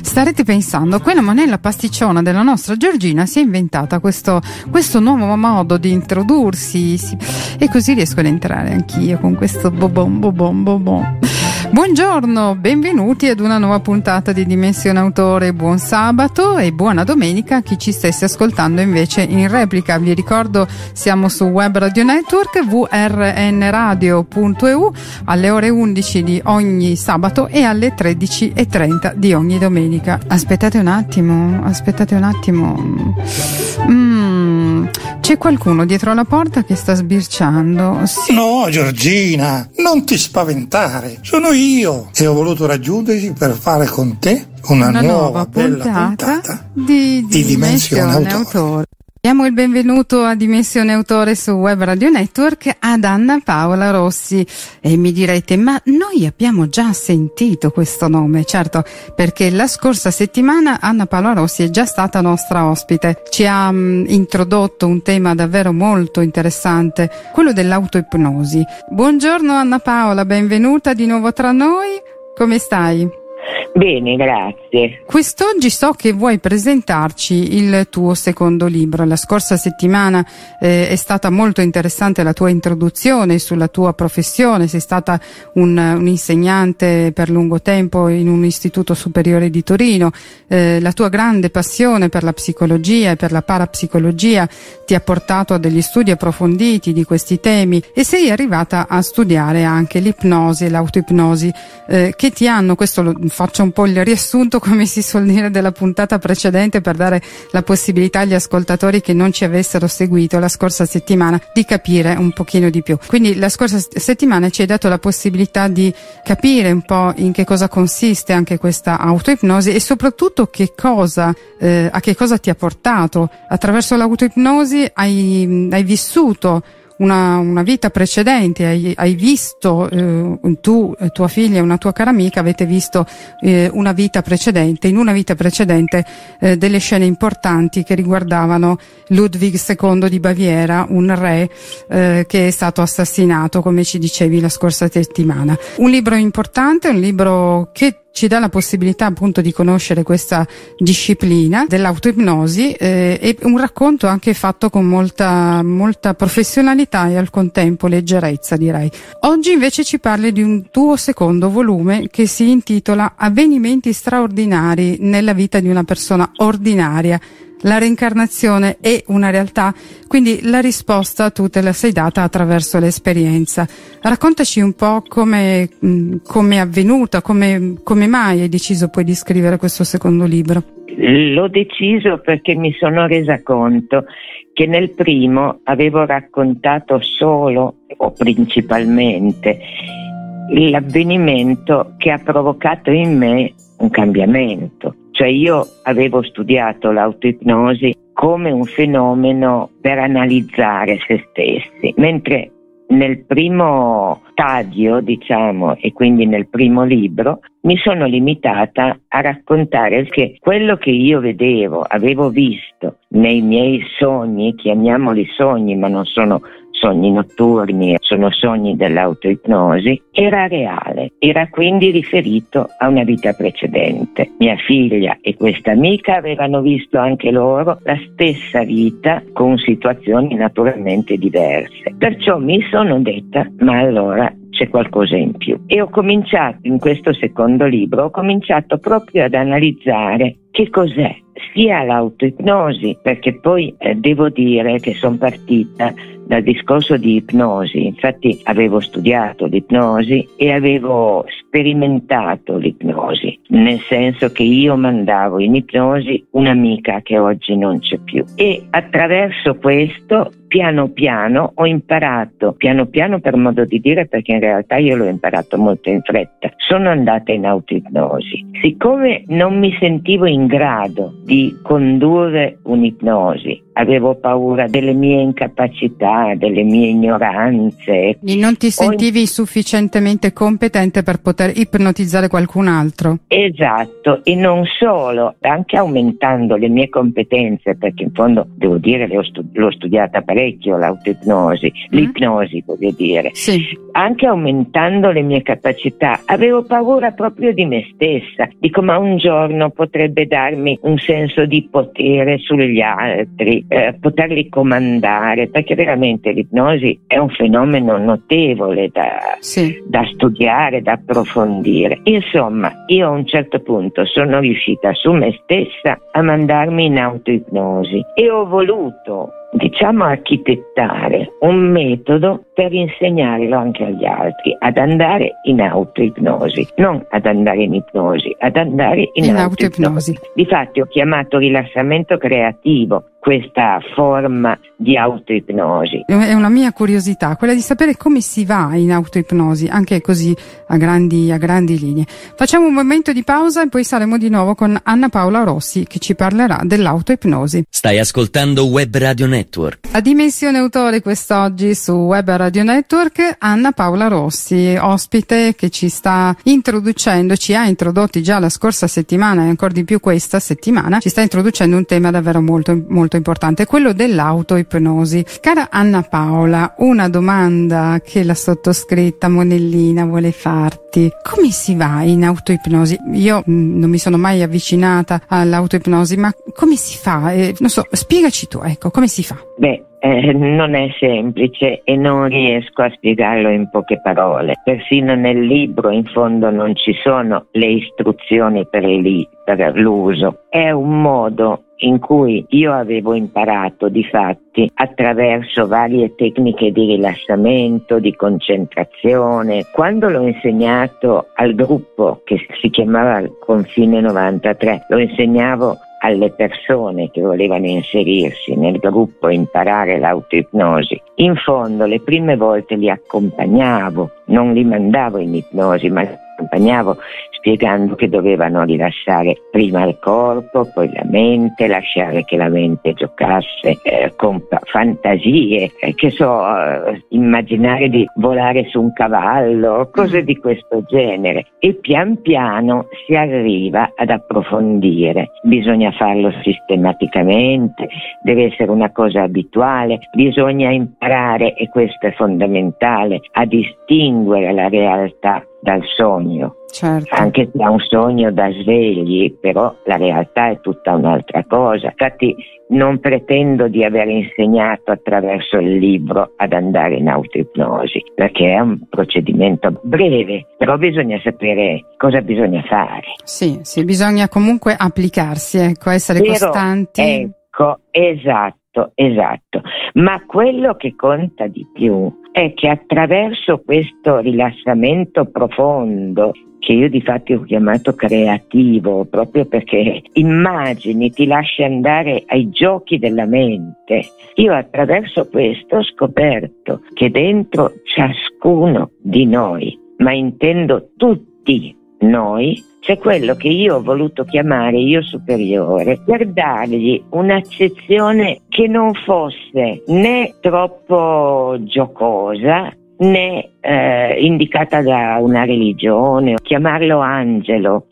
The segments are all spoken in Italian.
Starete pensando, quella monella pasticciona della nostra Giorgina si è inventata questo nuovo modo di introdursi, e così riesco ad entrare anch'io con questo bobom. Buongiorno, benvenuti ad una nuova puntata di Dimensione Autore. Buon sabato e buona domenica a chi ci stesse ascoltando invece in replica. Vi ricordo, siamo su Web Radio Network, wrnradio.eu, alle ore 11 di ogni sabato e alle 13:30 di ogni domenica. Aspettate un attimo. C'è qualcuno dietro la porta che sta sbirciando. Sì. No, Giorgina, non ti spaventare, sono io e ho voluto raggiungerti per fare con te una nuova bella puntata di Dimensione Autore. Diamo il benvenuto a Dimensione Autore su Web Radio Network ad Anna Paola Rossi. E mi direte, ma noi abbiamo già sentito questo nome? Certo, perché la scorsa settimana Anna Paola Rossi è già stata nostra ospite. Ci ha introdotto un tema davvero molto interessante, quello dell'autoipnosi. Buongiorno Anna Paola, benvenuta di nuovo tra noi. Come stai? Bene, grazie. Quest'oggi so che vuoi presentarci il tuo secondo libro. La scorsa settimana è stata molto interessante la tua introduzione sulla tua professione. Sei stata un insegnante per lungo tempo in un istituto superiore di Torino. La tua grande passione per la psicologia e per la parapsicologia ti ha portato a degli studi approfonditi di questi temi e sei arrivata a studiare anche l'ipnosi e l'autoipnosi che ti hanno, questo faccio un po' il riassunto, come si suol dire, della puntata precedente per dare la possibilità agli ascoltatori che non ci avessero seguito la scorsa settimana di capire un pochino di più. Quindi la scorsa settimana ci hai dato la possibilità di capire un po' in che cosa consiste anche questa autoipnosi e soprattutto a che cosa ti ha portato. Attraverso l'autoipnosi hai vissuto una vita precedente, hai visto, tu, tua figlia e una tua cara amica avete visto in una vita precedente delle scene importanti che riguardavano Ludwig II di Baviera, un re che è stato assassinato, come ci dicevi la scorsa settimana. Un libro importante, un libro che ci dà la possibilità appunto di conoscere questa disciplina dell'autoipnosi e un racconto anche fatto con molta professionalità e al contempo leggerezza, direi. Oggi invece ci parli di un tuo secondo volume che si intitola Avvenimenti straordinari nella vita di una persona ordinaria. La reincarnazione è una realtà, quindi la risposta tu te la sei data attraverso l'esperienza. Raccontaci un po' come è avvenuta, come mai hai deciso poi di scrivere questo secondo libro. L'ho deciso perché mi sono resa conto che nel primo avevo raccontato solo o principalmente l'avvenimento che ha provocato in me un cambiamento. Cioè io avevo studiato l'autoipnosi come un fenomeno per analizzare se stessi, mentre nel primo stadio, diciamo, e quindi nel primo libro, mi sono limitata a raccontare che quello che io avevo visto nei miei sogni, chiamiamoli sogni, ma non sono sogni notturni, sono sogni dell'autoipnosi, era reale, era quindi riferito a una vita precedente. Mia figlia e questa amica avevano visto anche loro la stessa vita con situazioni naturalmente diverse. Perciò mi sono detta, ma allora c'è qualcosa in più. E ho cominciato, in questo secondo libro, proprio ad analizzare che cos'è sia l'autoipnosi, perché poi devo dire che sono partita dal discorso di ipnosi. Infatti avevo studiato l'ipnosi e avevo sperimentato l'ipnosi, nel senso che io mandavo in ipnosi un'amica che oggi non c'è più, e attraverso questo piano piano ho imparato, piano piano per modo di dire, perché in realtà io l'ho imparato molto in fretta, sono andata in autoipnosi. Siccome non mi sentivo in grado di condurre un'ipnosi, avevo paura delle mie incapacità, delle mie ignoranze. Non ti sentivi sufficientemente competente per poter ipnotizzare qualcun altro? Esatto, e non solo, anche aumentando le mie competenze, perché in fondo devo dire l'ho studiata parecchio, parecchio l'autoipnosi, l'ipnosi voglio dire, anche aumentando le mie capacità. Avevo paura proprio di me stessa, dico ma un giorno potrebbe darmi un senso di potere sugli altri, poterli comandare, perché veramente l'ipnosi è un fenomeno notevole da studiare, da approfondire. Insomma, io a un certo punto sono riuscita su me stessa a mandarmi in autoipnosi e ho voluto, diciamo, architettare un metodo per insegnarlo anche agli altri ad andare in autoipnosi, non ad andare in ipnosi, ad andare in autoipnosi. Difatti ho chiamato rilassamento creativo questa forma di autoipnosi. È una mia curiosità, quella di sapere come si va in autoipnosi, anche così a grandi linee. Facciamo un momento di pausa e poi saremo di nuovo con Anna Paola Rossi che ci parlerà dell'autoipnosi. Stai ascoltando Web Radio Network. A Dimensione Autore quest'oggi su Web Radio Network Anna Paola Rossi, ospite che ci sta introducendo, ci ha introdotti già la scorsa settimana e ancora di più questa settimana, ci sta introducendo un tema davvero molto importante, quello dell'autoipnosi. Cara Anna Paola, una domanda che la sottoscritta Monellina vuole farti: come si va in autoipnosi? Io non mi sono mai avvicinata all'autoipnosi, ma come si fa? Non so, spiegaci tu, ecco, come si fa? Non è semplice e non riesco a spiegarlo in poche parole. Persino nel libro in fondo non ci sono le istruzioni per l'uso. È un modo in cui io avevo imparato difatti attraverso varie tecniche di rilassamento, di concentrazione. Quando l'ho insegnato al gruppo che si chiamava Confine 93, lo insegnavo alle persone che volevano inserirsi nel gruppo e imparare l'autoipnosi. In fondo le prime volte li accompagnavo, non li mandavo in ipnosi, ma li accompagnavo spiegando che dovevano rilassare prima il corpo, poi la mente, lasciare che la mente giocasse con fantasie, immaginare di volare su un cavallo, cose di questo genere. E pian piano si arriva ad approfondire. Bisogna farlo sistematicamente, deve essere una cosa abituale, bisogna imparare, e questo è fondamentale, a distinguere la realtà dal sogno. Certo. Anche se è un sogno da svegli, però la realtà è tutta un'altra cosa. Infatti non pretendo di aver insegnato attraverso il libro ad andare in autoipnosi, perché è un procedimento breve, però bisogna sapere cosa bisogna fare. Sì, bisogna comunque applicarsi, ecco, essere costanti. Ecco, esatto. Ma quello che conta di più è che attraverso questo rilassamento profondo, che io difatti ho chiamato creativo, proprio perché immagini, ti lasci andare ai giochi della mente, io attraverso questo ho scoperto che dentro ciascuno di noi, ma intendo tutti noi, c'è quello che io ho voluto chiamare io superiore, per dargli un'accezione che non fosse né troppo giocosa né indicata da una religione, chiamarlo angelo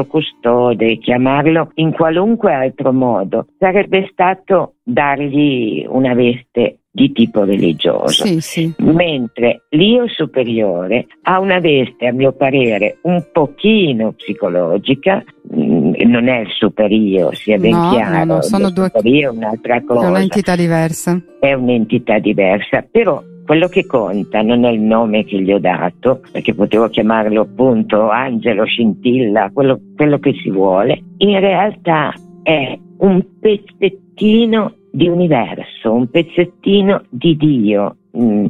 custode, chiamarlo in qualunque altro modo, sarebbe stato dargli una veste di tipo religioso. Sì. Mentre l'io superiore ha una veste, a mio parere, un pochino psicologica. Non è il superio, sia ben chiaro. No, sono due. Il superio è un'altra cosa. È un'entità diversa. È un'entità diversa, però quello che conta non è il nome che gli ho dato, perché potevo chiamarlo appunto angelo, scintilla, quello che si vuole. In realtà è un pezzettino di universo, un pezzettino di Dio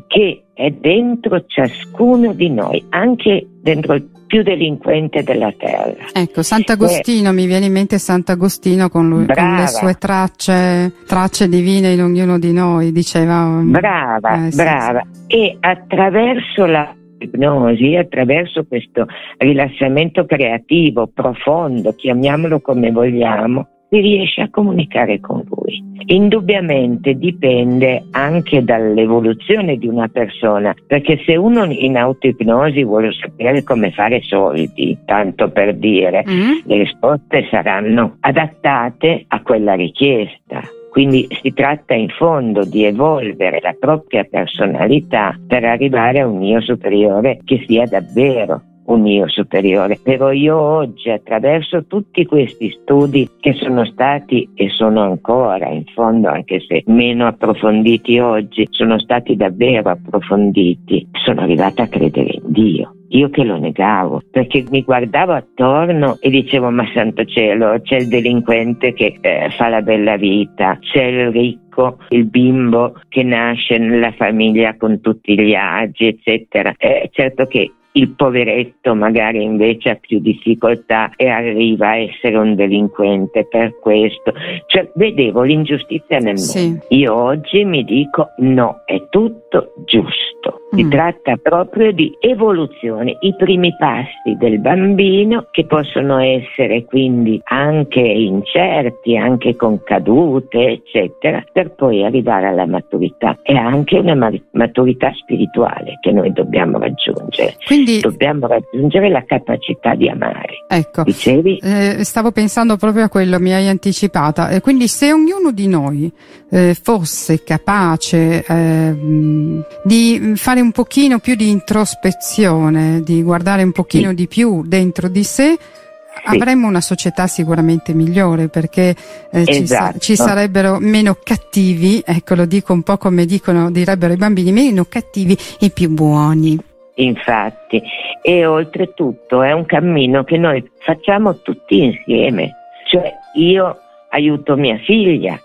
che è dentro ciascuno di noi, anche dentro il più delinquente della terra. Ecco, Sant'Agostino, mi viene in mente Sant'Agostino con le sue tracce divine in ognuno di noi, diceva. Brava. E attraverso la ipnosi, attraverso questo rilassamento creativo profondo, chiamiamolo come vogliamo, si riesce a comunicare con lui. Indubbiamente dipende anche dall'evoluzione di una persona, perché se uno in autoipnosi vuole sapere come fare soldi, tanto per dire, le risposte saranno adattate a quella richiesta. Quindi si tratta in fondo di evolvere la propria personalità per arrivare a un io superiore che sia davvero un io superiore. Però io oggi, attraverso tutti questi studi che sono stati e sono ancora, in fondo, anche se meno approfonditi oggi, sono stati davvero approfonditi, sono arrivata a credere in Dio. Io che lo negavo, perché mi guardavo attorno e dicevo: ma santo cielo, c'è il delinquente che fa la bella vita, c'è il ricco, il bimbo che nasce nella famiglia con tutti gli agi, eccetera. Certo che il poveretto magari invece ha più difficoltà e arriva a essere un delinquente per questo. Cioè, vedevo l'ingiustizia nel mondo. Sì. Io oggi mi dico: no, è tutto giusto. Si tratta proprio di evoluzione, i primi passi del bambino, che possono essere quindi anche incerti, anche con cadute, eccetera, per poi arrivare alla maturità. E anche una maturità spirituale che noi dobbiamo raggiungere. Quindi dobbiamo raggiungere la capacità di amare. Ecco, dicevi? Stavo pensando proprio a quello, mi hai anticipata. Quindi se ognuno di noi fosse capace di fare un pochino più di introspezione, di guardare un pochino di più dentro di sé, avremmo una società sicuramente migliore, perché ci sarebbero meno cattivi, ecco, lo dico un po' come direbbero i bambini, meno cattivi e più buoni. Infatti, e oltretutto è un cammino che noi facciamo tutti insieme, cioè io aiuto mia figlia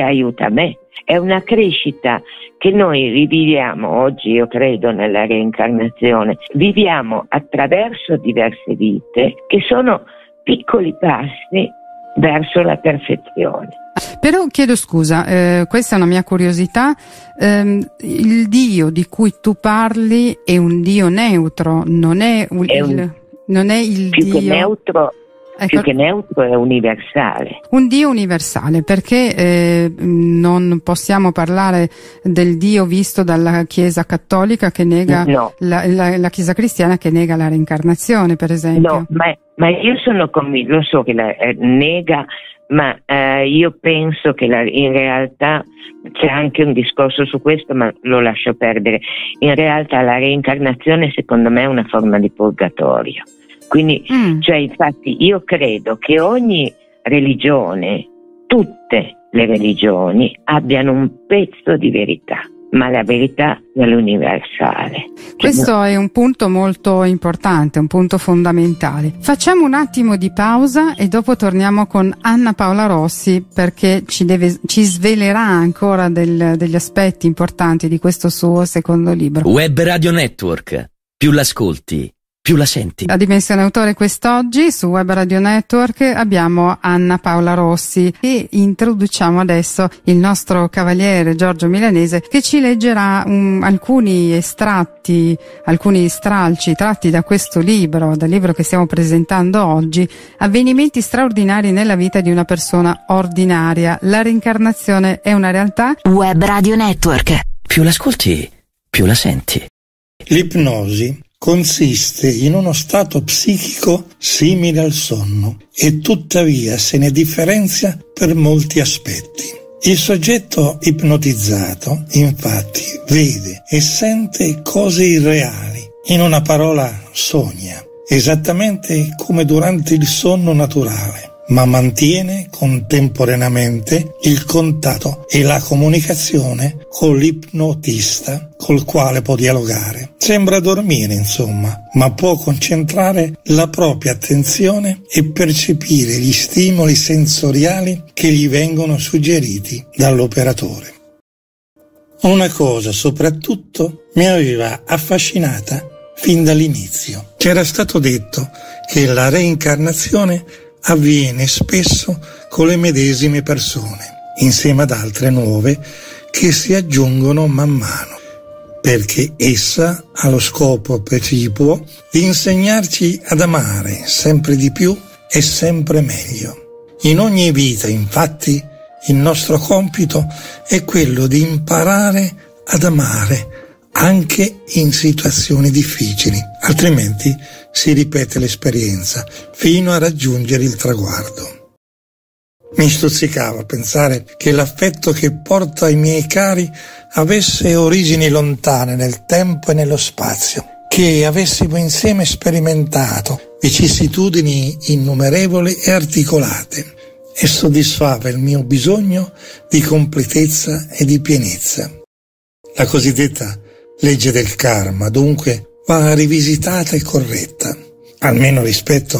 aiuta me. È una crescita che noi riviviamo oggi, io credo nella reincarnazione, viviamo attraverso diverse vite che sono piccoli passi verso la perfezione. Però chiedo scusa, questa è una mia curiosità, il Dio di cui tu parli è un Dio neutro, non è il più Dio... Che neutro. Ecco, più che neutro è universale. Un Dio universale, perché non possiamo parlare del Dio visto dalla Chiesa cattolica che nega la Chiesa cristiana che nega la reincarnazione, per esempio. No, ma io sono convinto, lo so che la nega, ma io penso che in realtà c'è anche un discorso su questo, ma lo lascio perdere. In realtà la reincarnazione secondo me è una forma di purgatorio. Quindi, cioè, infatti, io credo che ogni religione, tutte le religioni, abbiano un pezzo di verità, ma la verità è l'universale. Questo è un punto molto importante, un punto fondamentale. Facciamo un attimo di pausa e dopo torniamo con Anna Paola Rossi, perché ci svelerà ancora degli aspetti importanti di questo suo secondo libro. Web Radio Network. Più l'ascolti, più la senti. A Dimensione Autore quest'oggi su Web Radio Network abbiamo Anna Paola Rossi e introduciamo adesso il nostro cavaliere Giorgio Milanese, che ci leggerà alcuni estratti, alcuni stralci tratti da questo libro, dal libro che stiamo presentando oggi, Avvenimenti straordinari nella vita di una persona ordinaria. La reincarnazione è una realtà? Web Radio Network. Più l'ascolti, più la senti. L'ipnosi consiste in uno stato psichico simile al sonno e tuttavia se ne differenzia per molti aspetti. Il soggetto ipnotizzato, infatti, vede e sente cose irreali, in una parola sogna, esattamente come durante il sonno naturale, ma mantiene contemporaneamente il contatto e la comunicazione con l'ipnotista col quale può dialogare. Sembra dormire, insomma, ma può concentrare la propria attenzione e percepire gli stimoli sensoriali che gli vengono suggeriti dall'operatore. Una cosa soprattutto mi aveva affascinata fin dall'inizio. C'era stato detto che la reincarnazione avviene spesso con le medesime persone, insieme ad altre nuove che si aggiungono man mano, perché essa ha lo scopo precipuo di insegnarci ad amare sempre di più e sempre meglio. In ogni vita, infatti, il nostro compito è quello di imparare ad amare anche in situazioni difficili, altrimenti si ripete l'esperienza fino a raggiungere il traguardo. Mi stuzzicava pensare che l'affetto che porto ai miei cari avesse origini lontane nel tempo e nello spazio, che avessimo insieme sperimentato vicissitudini innumerevoli e articolate, e soddisfava il mio bisogno di completezza e di pienezza. La cosiddetta legge del karma, dunque, va rivisitata e corretta, almeno rispetto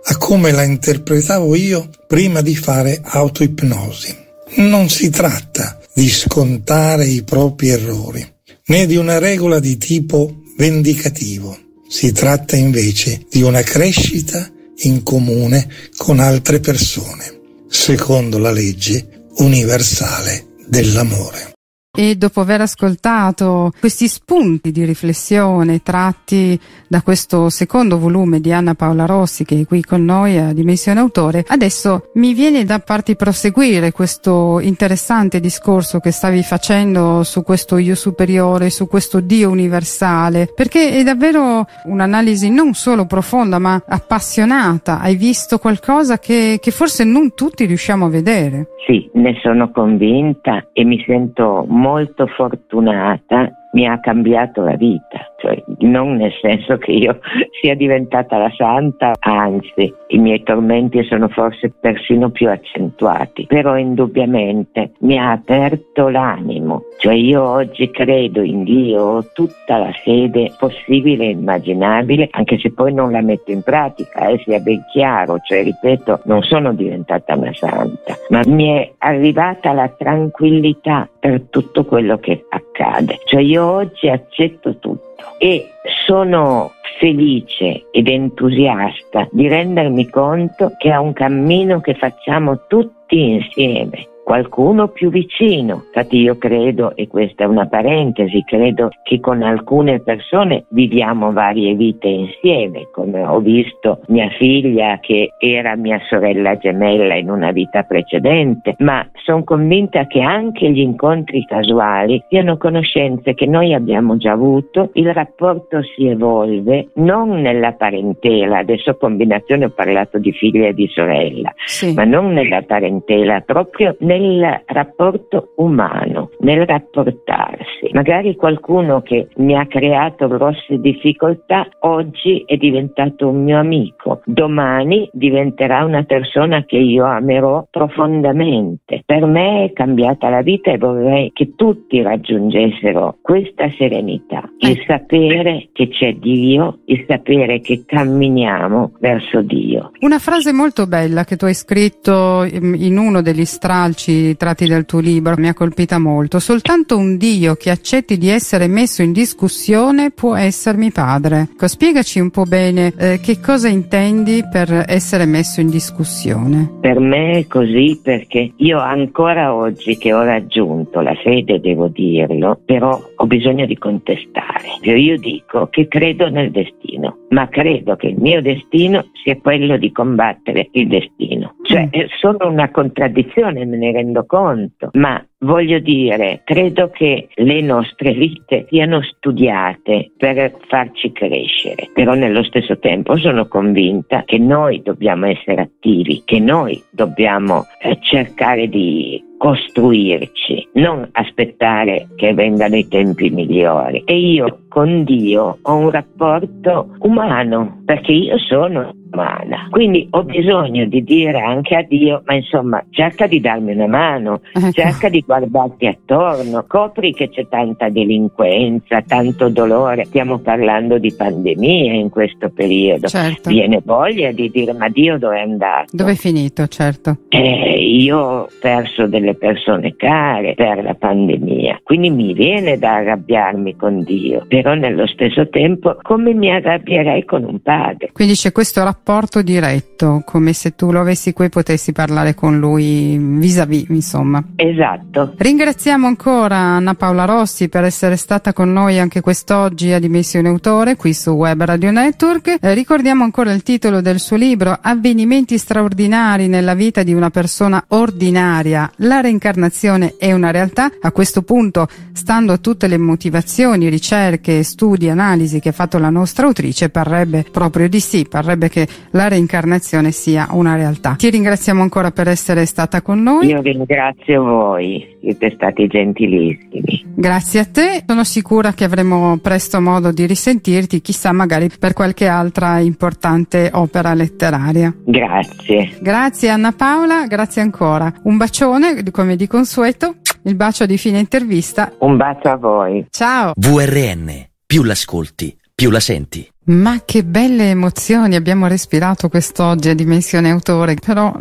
a come la interpretavo io prima di fare autoipnosi. Non si tratta di scontare i propri errori, né di una regola di tipo vendicativo. Si tratta invece di una crescita in comune con altre persone, secondo la legge universale dell'amore. E dopo aver ascoltato questi spunti di riflessione tratti da questo secondo volume di Anna Paola Rossi, che è qui con noi a Dimensione Autore, adesso mi viene da farti proseguire questo interessante discorso che stavi facendo su questo io superiore, su questo Dio universale, perché è davvero un'analisi non solo profonda ma appassionata. Hai visto qualcosa che forse non tutti riusciamo a vedere. Sì, ne sono convinta e mi sento molto fortunata. Mi ha cambiato la vita, cioè non nel senso che io sia diventata la santa, anzi i miei tormenti sono forse persino più accentuati, però indubbiamente mi ha aperto l'animo, cioè io oggi credo in Dio, ho tutta la fede possibile e immaginabile, anche se poi non la metto in pratica, sia ben chiaro, cioè ripeto, non sono diventata una santa, ma mi è arrivata la tranquillità per tutto quello che accade, cioè io oggi accetto tutto e sono felice ed entusiasta di rendermi conto che è un cammino che facciamo tutti insieme. Qualcuno più vicino, infatti io credo, e questa è una parentesi, credo che con alcune persone viviamo varie vite insieme, come ho visto mia figlia che era mia sorella gemella in una vita precedente, ma sono convinta che anche gli incontri casuali siano conoscenze che noi abbiamo già avuto, il rapporto si evolve non nella parentela, adesso combinazione ho parlato di figlia e di sorella, sì, ma non nella parentela, proprio nel rapporto umano, nel rapportarsi. Magari qualcuno che mi ha creato grosse difficoltà oggi è diventato un mio amico, domani diventerà una persona che io amerò profondamente. Per me è cambiata la vita e vorrei che tutti raggiungessero questa serenità, il sapere che c'è Dio, il sapere che camminiamo verso Dio. Una frase molto bella che tu hai scritto in uno degli stralci tratti dal tuo libro mi ha colpita molto. Soltanto un Dio che accetti di essere messo in discussione può essermi padre. Spiegaci un po' bene che cosa intendi per essere messo in discussione. Per me è così, perché io ancora oggi che ho raggiunto la fede, devo dirlo, però ho bisogno di contestare. Io dico che credo nel destino, ma credo che il mio destino sia quello di combattere il destino. Cioè è solo una contraddizione, me ne rendo conto, ma voglio dire, credo che le nostre vite siano studiate per farci crescere, però nello stesso tempo sono convinta che noi dobbiamo essere attivi, che noi dobbiamo cercare di costruirci, non aspettare che vengano i tempi migliori. E io con Dio ho un rapporto umano, perché io sono umana, quindi ho bisogno di dire anche a Dio, ma insomma cerca di darmi una mano, cerca di guardarti attorno, scopri che c'è tanta delinquenza, tanto dolore, stiamo parlando di pandemia in questo periodo, certo. Viene voglia di dire, ma Dio dove è andato? Dove è finito, certo. Io ho perso delle persone care per la pandemia, quindi mi viene da arrabbiarmi con Dio, però nello stesso tempo come mi arrabbierei con un padre. Quindi c'è questo rapporto diretto, come se tu lo avessi qui e potessi parlare con lui vis-à-vis, insomma. Esatto, tutto. Ringraziamo ancora Anna Paola Rossi per essere stata con noi anche quest'oggi a Dimensione Autore qui su Web Radio Network. Ricordiamo ancora il titolo del suo libro: Avvenimenti straordinari nella vita di una persona ordinaria. La reincarnazione è una realtà. A questo punto, stando a tutte le motivazioni, ricerche, studi, analisi che ha fatto la nostra autrice, parrebbe proprio di sì, parrebbe che la reincarnazione sia una realtà. Ti ringraziamo ancora per essere stata con noi. Io ringrazio voi, siete stati gentilissimi. Grazie a te, sono sicura che avremo presto modo di risentirti, chissà magari per qualche altra importante opera letteraria. Grazie. Grazie Anna Paola, grazie ancora. Un bacione, come di consueto, il bacio di fine intervista. Un bacio a voi. Ciao. VRN, più l'ascolti, più la senti. Ma che belle emozioni abbiamo respirato quest'oggi a Dimensione Autore, però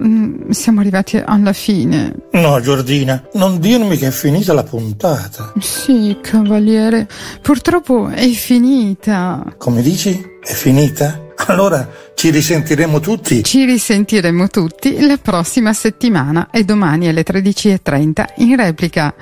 siamo arrivati alla fine. No, Giordina, non dirmi che è finita la puntata. Sì, cavaliere, purtroppo è finita. Come dici? È finita? Allora ci risentiremo tutti. Ci risentiremo tutti la prossima settimana e domani alle 13:30 in replica.